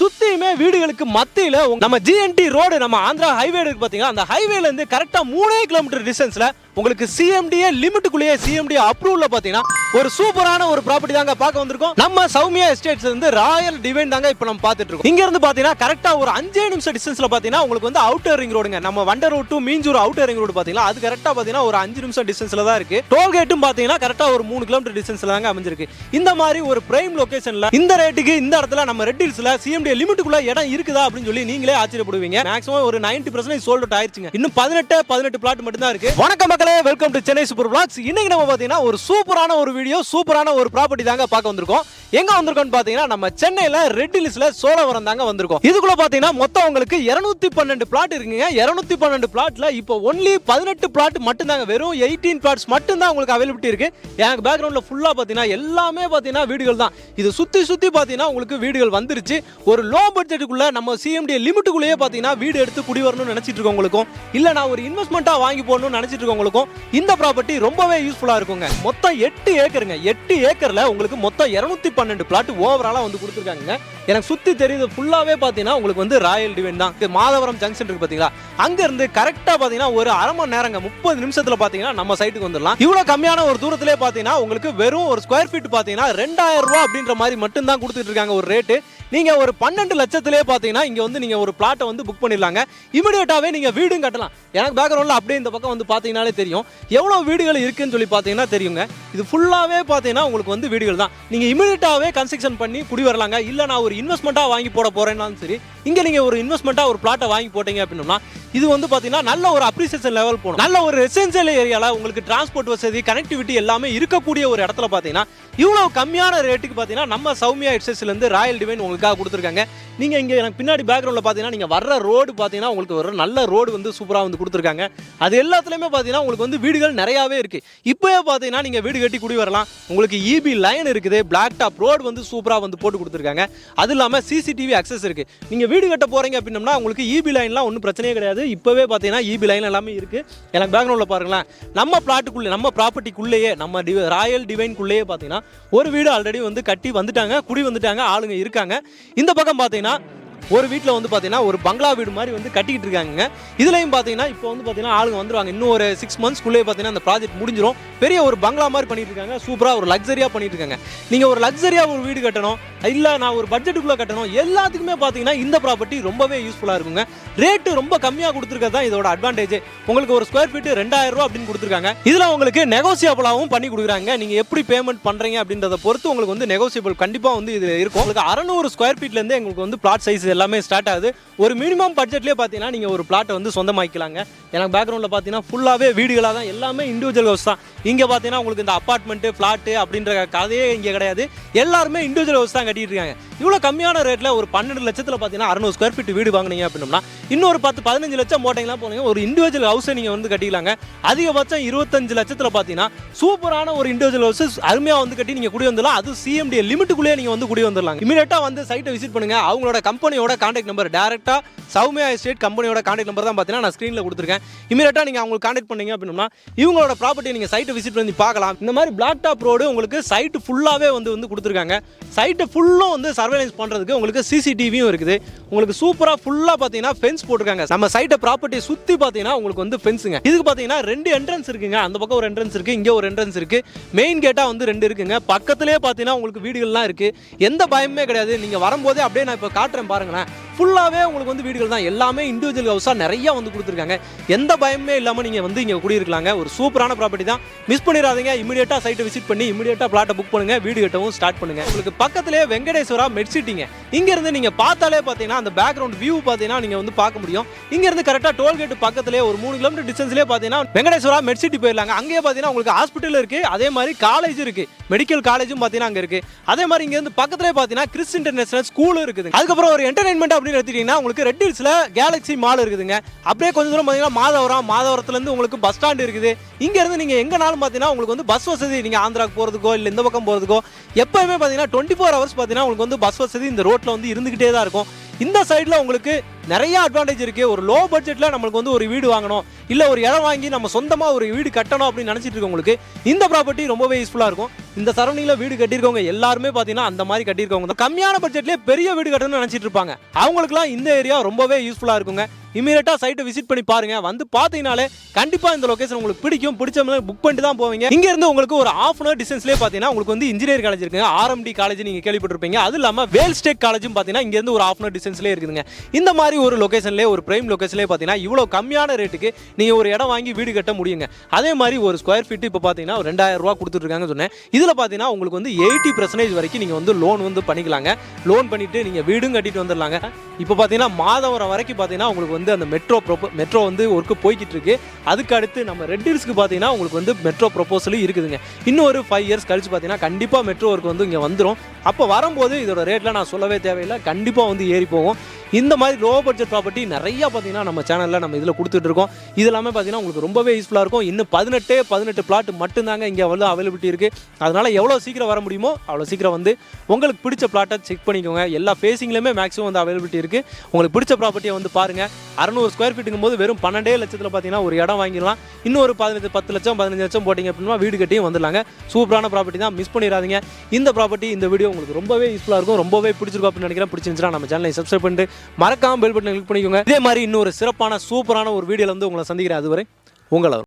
சுத்தியுமே வீடுகளுக்கு மத்தியில நம்ம ஜிஎன்டி ரோடு நம்ம ஆந்திரா ஹைவே இருக்கு பாத்தீங்கன்னா, அந்த ஹைவேல இருந்து கரெக்டா 3 கிலோமீட்டர் டிஸ்டன்ஸ்ல உங்களுக்கு சிஎம்டிஏ லிமிட்டுக்குள்ளேயே சிஎம்டி அப்ரூவல்ல பாத்தீங்கன்னா ஒரு சூப்பரான ஒரு ப்ராப்பர்ட்டி தாங்க பார்க்க வந்திருக்கோம். நம்ம சௌமியா எஸ்டேட்ஸ் வந்து ராயல் டிவைன் தாங்க இப்போ நம்ம பார்த்துட்டு இருக்கோம். இங்க இருந்து பாத்தீங்கன்னா கரெக்டா ஒரு 5 நிமிஷம் டிஸ்டன்ஸ்ல பாத்தீங்கன்னா உங்களுக்கு வந்து அவுட்டர் ரிங் ரோடுங்க. நம்ம வண்டர் road to Minjur outer ring road பாத்தீங்கன்னா அது கரெக்டா பாத்தீங்கன்னா ஒரு 5 நிமிஷம் டிஸ்டன்ஸ்ல தான் இருக்கு. டோல் கேட்டும் பாத்தீங்கன்னா கரெக்டா ஒரு 3 கிலோமீட்டர் டிஸ்டன்ஸ்ல தாங்க அமைஞ்சிருக்கு. இந்த மாதிரி ஒரு பிரைம் லொகேஷன்ல இந்த ரேட்டுக்கு இந்த இடத்துல நம்ம ரெட் ஹில்ஸ்ல சிஎம்டி லிமிட்டுக்குள்ள இடம் இருக்குதா அப்படின்னு சொல்லி நீங்களே ஆச்சரியப்படுவீங்க. மேக்ஸிமம் ஒரு 90% சோல்ட் அவுட் ஆயிருச்சுங்க. இன்னும் 18 பிளாட் மட்டும் தான் இருக்கு. வணக்கம் மக்களே, welcome to Chennai super blocks. இன்னைக்கு நம்ம பாத்தீங்கன்னா ஒரு சூப்பரான ஒரு வீடியோ, சூப்பரான ஒரு ப்ராப்பர்ட்டி தாங்க பார்க்க வந்திருக்கோம். எங்க வந்திருக்கோம்னு பாத்தீங்கன்னா நம்ம சென்னையில ரெட் ஹில்ஸ்ல சோழவரம் தாங்க வந்திருக்கோம். இதுக்குள்ள பாத்தீங்கன்னா மொத்தம் உங்களுக்கு 212 பிளாட் இருக்குங்க. 212 பிளாட்ல இப்போ ஒன்லி 18 பிளாட் மட்டும் தாங்க, வெறும் 18 பிளாட்ஸ் மட்டும் தான் உங்களுக்கு அவைலபிலிட்டி இருக்கு. எனக்கு பேக்ரவுண்ட்ல ஃபுல்லா பாத்தீங்கன்னா எல்லாமே பாத்தீங்கன்னா வீடுகள் தான். இது சுத்தி பாத்தீங்கன்னா உங்களுக்கு வீடுகள் வந்துருச்சு. ஒரு லோ பட்ஜெட்டுக்குள்ள நம்ம சிஎம்டி லிமிட்டுக்குள்ளேயே பாத்தீங்கன்னா வீடு எடுத்து குடி வரணும்னு நினைச்சிட்டு இருக்கவங்களுக்கும், இல்ல நான் ஒரு இன்வெஸ்ட்மெண்ட்டா வாங்கி போடணும்னு நினைச்சிட்டு இருக்கவங்களுக்கும் இந்த ப்ராப்பர்ட்டி ரொம்பவே யூஸ்ஃபுல்லா இருக்குங்க. மொத்தம் 8 ஏக்கருங்க. 8 ஏக்கர்ல உங்களுக்கு மொத்தம் 212 பிளாட் ஓவராலா வந்து கொடுத்துருக்காங்க. எனக்கு சுத்தி தெரியுது ஃபுல்லாவே பாத்தீங்கன்னா உங்களுக்கு வந்து ராயல் டிவைன் தான். மாதவரம் ஜங்ஷன் இருக்கு பாத்தீங்களா, அங்க இருந்து கரெக்டா பாத்தீங்கன்னா ஒரு அரை மணி நேரங்க, 30 நிமிஷத்துல பாத்தீங்கன்னா நம்ம சைட்டுக்கு வந்துடலாம். இவ்வளவு கம்மியான ஒரு தூரத்திலே பாத்தீங்கன்னா உங்களுக்கு வெறும் ஒரு ஸ்கொயர் ஃபீட் பாத்தீங்கன்னா 2000 ரூபாய் அப்படின்ற மாதிரி மட்டும் தான் கொடுத்துட்டு இருக்காங்க ஒரு ரேட்டு. நீங்க ஒரு 12 லட்சத்திலே பாத்தீங்கன்னா இங்க வந்து நீங்க ஒரு பிளாட்டை வந்து புக் பண்ணிடலாங்க. இமிடியேட்டாவே நீங்க வீடும் கட்டலாம். எனக்கு பேக்ரவுண்ட்ல அப்படியே இந்த பக்கம் வந்து பாத்தீங்கன்னாலே தெரியும் எவ்வளவு வீடுகள் இருக்குன்னு சொல்லி பாத்தீங்கன்னா தெரியுங்க. இது ஃபுல்லாவே பாத்தீங்கன்னா உங்களுக்கு வந்து வீடுகள் தான். நீங்க இமிடியேட்டாவே கன்ஸ்ட்ரக்ஷன் பண்ணி குடி வரலாங்க. இல்ல நான் ஒரு இன்வெஸ்ட்மெண்ட்டா வாங்கி போட போறேன்னாலும் சரி, இங்க நீங்க ஒரு இன்வெஸ்ட்மெண்ட்டா ஒரு பிளாட்டை வாங்கி போட்டீங்க அப்படின்னா இது வந்து பாத்தீங்கன்னா நல்ல ஒரு அப்ரிசியேஷன் லெவல் போகும். நல்ல ஒரு ரெசிடென்ஷியல் ஏரியால உங்களுக்கு டிரான்ஸ்போர்ட் வசதி, கனெக்டிவிட்டி எல்லாமே இருக்கக்கூடிய ஒரு இடத்துல பாத்தீங்கன்னா இவ்வளவு கம்மியான ரேட்டுக்கு பாத்தீங்கன்னா நம்ம சௌமியா எஸ்டேட்ஸ்ல இருந்து ராயல் டிவைன் உங்களுக்காக கொடுத்துருக்காங்க. நீங்க இங்க எனக்கு பின்னாடி பேக்ரவுண்ட்ல பாத்தீங்கன்னா நீங்க வர்ற ரோடு பாத்தீங்கன்னா உங்களுக்கு ஒரு நல்ல ரோடு வந்து சூப்பரா வந்து கொடுத்துருக்காங்க. அது எல்லாத்துலயுமே பாத்தீங்கன்னா உங்களுக்கு வந்து வீடுகள் நிறையவே இருக்கு. இப்பவே பாத்தீங்கன்னா நீங்க வீடு கட்டி குடி வரலாம். உங்களுக்கு இபி லைன் இருக்குது, பிளாக் டாப் ரோடு வந்து சூப்பரா வந்து போட்டு கொடுத்துருக்காங்க. அது இல்லாம சிசிடிவி அக்சஸ் இருக்கு. நீங்க வீடு கட்ட போறீங்க அப்படின்னா உங்களுக்கு இபி லைன்லாம் ஒன்றும் பிரச்சனையே கிடையாது. இப்பவே பாத்தீங்கன்னா இபி லைன் எல்லாமே இருக்கு. எனக்கு பேக்ரவுண்ட்ல பாருங்களேன், நம்ம பிளாட்டுக்குள்ளே நம்ம ப்ராப்பர்ட்டிக்குள்ளேயே நம்ம ராயல் டிவைன்குள்ளேயே பாத்தீங்கன்னா ஒரு வீடு ஆல்ரெடி வந்து கட்டி வந்துட்டாங்க, குடி வந்துட்டாங்க, ஆளுங்க இருக்காங்க. இந்த பக்கம் பாத்தீங்கன்னா ஒரு வீட்டில் வந்து பார்த்தீங்கன்னா ஒரு பங்களா வீடு மாதிரி வந்து கட்டிக்கிட்டு இருக்காங்க. இதுலையும் பார்த்தீங்கன்னா இப்போ வந்து பார்த்தீங்கன்னா ஆளுங்க வந்துருவாங்க. இன்னும் ஒரு 6 மந்த்ஸ்க்குள்ளே பார்த்தீங்கன்னா அந்த ப்ராஜெக்ட் முடிஞ்சிடும். பெரிய ஒரு பங்களா மாதிரி பண்ணிட்டு இருக்காங்க. சூப்பராக ஒரு லக்ஸரியாக பண்ணிட்டு இருக்காங்க. நீங்கள் ஒரு லக்ஸரியாக ஒரு வீடு கட்டணும், இல்லை நான் ஒரு பட்ஜெட்டுக்குள்ளே கட்டணும், எல்லாத்துக்குமே பார்த்தீங்கன்னா இந்த ப்ராப்பர்ட்டி ரொம்பவே யூஸ்ஃபுல்லாக இருக்குங்க. ரேட்டு ரொம்ப கம்மியாக கொடுத்துருக்கிறது தான் இதோட அட்வான்டேஜ். உங்களுக்கு ஒரு ஸ்கொயர் ஃபீட்டு 2000 ரூபா அப்படின்னு கொடுத்துருக்காங்க. இதில் உங்களுக்கு நெகோசியபிளாகவும் பண்ணி கொடுக்குறாங்க. நீங்கள் எப்படி பேமெண்ட் பண்ணுறீங்க அப்படின்றத பொறுத்து உங்களுக்கு வந்து நெகோசியபிள் கண்டிப்பாக வந்து இது இருக்கும். உங்களுக்கு 600 ஸ்கொயர் ஃபீட்லேருந்து எங்களுக்கு வந்து பிளாட் சைஸ் எல்லாமே ஸ்டார்ட் ஆகுது. ஒரு மினிமம் பட்ஜெட்லேயே பார்த்தீங்கன்னா நீங்கள் ஒரு பிளாட்டை வந்து சொந்தமாக்கிக்கலாங்க. எனக்கு பேக்ரவுண்டில் பார்த்தீங்கன்னா ஃபுல்லாகவே வீடுகளாக தான், எல்லாமே இண்டிவிஜுவல் ஹவுஸ் தான். இங்கே பார்த்தீங்கன்னா உங்களுக்கு இந்த அப்பார்ட்மெண்ட்டு ஃப்ளாட்டு அப்படின்ற கதையே இங்கே கிடையாது. எல்லாருமே இண்டிவிஜுவல் ஹவுஸ் தான் கட்டிட்டு இருக்காங்க. இவ்வளோ கம்மியான ரேட்டில் ஒரு 12 லட்சத்தில் பார்த்தீங்கன்னா 600 ஸ்கொயர் ஃபீட் வீடு வாங்கினீங்க அப்படின்னா இன்னொரு 10-15 லட்சம் போட்டிங்கன்னா போனீங்க ஒரு இண்டிவிஜுவல் ஹவுஸை நீங்கள் வந்து கட்டிக்கலாங்க. அதிகபட்சம் 25 லட்சத்தில் பார்த்தீங்கன்னா சூப்பரான ஒரு இண்டிவிஜுவல் ஹவுஸ் அருமையாக வந்து கட்டி நீங்கள் குடி வந்துடலாம். அது சிஎம்டி லிமிட்டுக்குள்ளேயே நீங்கள் வந்து குடி வந்துடலாம். இமீடியட்டாக வந்து சைட்டை விசிட் பண்ணுங்க. அவங்களோட கம்பெனியோட கான்டாக்ட் நம்பர் டேரக்டா சௌமியா எஸ்டேட் கம்பெனியோட கான்டாக்ட் நம்பர் தான் பார்த்தீங்கன்னா நான் ஸ்க்ரீனில் கொடுத்துருக்கேன். இமீடியட்டாக நீங்கள் அவங்களுக்கு கான்டாக்ட் பண்ணீங்க அப்படின்னா இவங்களோட ப்ராப்பர்ட்டி நீங்கள் சைட்டை விசிட் பண்ணி பார்க்கலாம். இந்த மாதிரி பிளாக் டாப் ரோடு உங்களுக்கு சைட்டு ஃபுல்லாகவே வந்து கொடுத்துருக்காங்க. சைட்டு ஃபுல்லும் வந்து சர்வேலன்ஸ் பண்ணுறதுக்கு உங்களுக்கு சிசிடிவியும் இருக்குது. உங்களுக்கு சூப்பராக ஃபுல்லாக பார்த்தீங்கன்னா ஃபென்ஸ் போட்டிருக்காங்க. நம்ம சைட்டை ப்ராப்பர்ட்டியை சுற்றி பார்த்தீங்கன்னா உங்களுக்கு வந்து ஃபென்ஸுங்க. இதுக்கு பார்த்தீங்கன்னா 2 என்ட்ரன்ஸ் இருக்குங்க. அந்த பக்கம் ஒரு என்ட்ரன்ஸ் இருக்குது, இங்கே ஒரு என்ட்ரன்ஸ் இருக்குது. மெயின் கேட்டாக வந்து 2 இருக்குங்க. பக்கத்துலேயே பார்த்தீங்கன்னா உங்களுக்கு வீடுகள்லாம் இருக்குது. எந்த பயமே கிடையாது. நீங்கள் வரும்போதே அப்படியே நான் இப்போ காட்டுறேன் பாருங்களேன். ஃபுல்லாகவே உங்களுக்கு வந்து வீடுகள் தான், எல்லாமே இண்டிவிஜுவல் ஹவுஸாக நிறைய வந்து கொடுத்துருக்காங்க. எந்த பயமே இல்லாமல் நீங்கள் வந்து இங்கே குடியிருக்கலாங்க. ஒரு சூப்பரான ப்ராப்பர்ட்டி தான், மிஸ் பண்ணிடாதீங்க. இமீடியட்டாக சைட்டை விசிட் பண்ணி இமீடியட்டாக பிளாட்டை புக் பண்ணுங்க, வீடு கட்டவும் ஸ்டார்ட் பண்ணுங்க. உங்களுக்கு பக்கத்திலே வெங்கடேஸ்வரா மெட்சிட்டிங்க. இங்கேருந்து நீங்கள் பார்த்தாலே பார்த்தீங்கன்னா அந்த பேக்ரவுண்ட் வியூ பார்த்தீங்கன்னா நீங்கள் வந்து பார்க்க முடியும். இங்கேருந்து கரெக்டாக டோல்கேட் பக்கத்திலே ஒரு 3 கிலோமீட்டர் டிஸ்டன்ஸ்லேயே பார்த்தீங்கன்னா வெங்கடேஸ்வரா மெட்சிட்டி போயிடலாங்க. அங்கேயே பார்த்தீங்கன்னா உங்களுக்கு ஹாஸ்பிட்டல் இருக்குது, அதே மாதிரி காலேஜ் இருக்குது, மெடிக்கல் காலேஜும் பார்த்தீங்கன்னா அங்கே இருக்குது. அதே மாதிரி இங்கேருந்து பக்கத்திலே பார்த்தீங்கன்னா கிறிஸ் இன்டர்நேஷனல் ஸ்கூலும் இருக்குது. அதுக்கப்புறம் ஒரு என்டர்டைன்மெண்ட் அப்படின்னு எடுத்துட்டீங்கன்னா உங்களுக்கு ரெட் ஹில்ஸ்ல கேலக்ஸி மால் இருக்குதுங்க. அப்படியே கொஞ்சம் தூரம் பார்த்தீங்கன்னா மாதவரத்துலேருந்து உங்களுக்கு பஸ் ஸ்டாண்ட் இருக்குது. இங்கேருந்து நீங்கள் எங்கேனாலும் பார்த்தீங்கன்னா உங்களுக்கு வந்து பஸ் வசதி, நீங்கள் ஆந்திராவுக்கு போகிறதுக்கோ இல்லை இந்த பக்கம் போகிறதுக்கோ எப்போயுமே பார்த்தீங்கன்னா 24 ஹவர்ஸ் பார்த்தீங்கன்னா உங்களுக்கு வந்து பஸ் வசதி இந்த ரோட்டில் வந்து இருந்துகிட்டே தான் இருக்கும். இந்த சைடில் உங்களுக்கு நிறைய அட்வான்டேஜ் இருக்குது. ஒரு லோ பட்ஜெட்டில் நம்மளுக்கு வந்து ஒரு வீடு வாங்கணும், இல்லை ஒரு இடம் வாங்கி நம்ம சொந்தமாக ஒரு வீடு கட்டணும் அப்படின்னு நினச்சிட்டு இருக்கவங்களுக்கு இந்த ப்ராப்பர்ட்டி ரொம்பவே யூஸ்ஃபுல்லாக இருக்கும். இந்த சரௌண்டிங்கில் வீடு கட்டியிருக்கவங்க எல்லாருமே பார்த்தீங்கன்னா அந்த மாதிரி கட்டியிருக்கவங்க கம்மியான பட்ஜெட்லேயே பெரிய வீடு கட்டணும்னு நினச்சிட்டு இருப்பாங்க. அவங்களுக்குலாம் இந்த ஏரியா ரொம்பவே யூஸ்ஃபுல்லாக இருக்குங்க. இமீடியட்டா சைட்டை விசிட் பண்ணி பாருங்க. வந்து பார்த்தீங்கனாலே கண்டிப்பா இந்த லொகேஷன் உங்களுக்கு பிடிக்கும். பிடிச்ச மாதிரி புக் பண்ணிட்டு தான் போவீங்க. இங்க இருந்து உங்களுக்கு ஒரு ½ hour டிஸ்டன்ஸ்லேயே பார்த்தீங்கன்னா உங்களுக்கு வந்து இன்ஜினியர் காலேஜ் இருக்குங்க. ஆர்எம்டி காலேஜ் நீங்க கேள்விப்பட்டிருப்பீங்க. அது இல்லாம வேல்ஸ்டேக் காலேஜும் பார்த்தீங்கன்னா இங்க இருந்து ஒரு ½ hour டிஸ்டன்ஸ்லேயே இருக்குதுங்க. இந்த மாதிரி ஒரு லொகேஷன்லேயே ஒரு பிரைம் லொகேஷன்லேயே பார்த்தீங்கன்னா இவ்வளோ கம்மியான ரேட்டுக்கு நீங்க ஒரு இடம் வாங்கி வீடு கட்ட முடியுங்க. அதே மாதிரி ஒரு ஸ்கொயர் ஃபீட் இப்போ பார்த்தீங்கன்னா 2000 ரூபா கொடுத்துட்டு இருக்காங்கன்னு சொன்னேன். இதில் பார்த்தீங்கன்னா உங்களுக்கு வந்து 80% வரைக்கும் நீங்க வந்து லோன் வந்து பண்ணிக்கலாங்க. லோன் பண்ணிட்டு நீங்க வீடும் கட்டிட்டு வந்துடலாங்க. இப்போ பார்த்தீங்கன்னா மாதவரம் வரைக்கும் பார்த்தீங்கன்னா உங்களுக்கு வந்து அந்த மெட்ரோ வந்து ஒர்க்கு போய்கிட்டு இருக்கு. அதுக்கு அடுத்து நம்ம ரெட் ஹில்ஸ்க்கு பார்த்தீங்கன்னா உங்களுக்கு வந்து மெட்ரோ ப்ரொபோசலும் இருக்குதுங்க. இன்னும் ஒரு 5 years கழிச்சு பார்த்தீங்கன்னா கண்டிப்பாக மெட்ரோ ஒர்க் வந்து இங்கே வந்துடும். அப்போ வரும்போது இதோட ரேட்லாம் நான் சொல்லவே தேவையில்லை, கண்டிப்பாக வந்து ஏறி போகும். இந்த மாதிரி லோ பட்ஜெட் ப்ராப்பர்ட்டி நிறையா பார்த்தீங்கன்னா நம்ம சேனலில் நம்ம இதில் கொடுத்துட்டு இருக்கோம். இது எல்லாமே பார்த்தீங்கன்னா உங்களுக்கு ரொம்பவே யூஸ்ஃபுல்லாக இருக்கும். இன்னும் 18 பிளாட் மட்டும்தாங்க இங்கே வந்து அவைலபிலிட்டி இருக்குது. அதனால் எவ்வளோ சீக்கிரம் வர முடியுமோ அவ்வளோ சீக்கிரம் வந்து உங்களுக்கு பிடிச்ச பிளாட்டை செக் பண்ணிக்கோங்க. எல்லா ஃபேஸிங்லேயுமே மேக்ஸிமம் வந்து அவைலபிலிட்டி இருக்குது. உங்களுக்கு பிடிச்ச ப்ராப்பர்ட்டியை வந்து பாருங்கள். 600 ஸ்கொயர் ஃபீட்டுங்கும் போது வெறும் 12 லட்சத்தில் பார்த்தீங்கன்னா ஒரு இடம் வாங்கிடலாம். இன்னும் ஒரு 10 லட்சம் 15 லட்சம் போட்டிங்க அப்படின்னா வீடு கட்டியும் வந்துடலாங்க. சூப்பரான ப்ராப்பர்ட்டி தான், மிஸ் பண்ணிடாதீங்க. இந்த ப்ராப்பர்ட்டி இந்த வீடியோ உங்களுக்கு ரொம்பவே யூஸ்ஃபுல்லாக இருக்கும், ரொம்பவே பிடிச்சிருக்கும் அப்படின்னு நினைக்கிறேன். பிடிச்சிருந்துச்சுன்னா நம்ம சேனலை சப்ஸ்கிரைப் பண்ணிட்டு மறக்காம பெல் பட்டனை கிளிக் பண்ணிக்கோங்க. இதே மாதிரி இன்னொரு சிறப்பான சூப்பரான ஒரு வீடியோவில் வந்து உங்களை சந்திக்கிறேன். அதுவரை உங்களை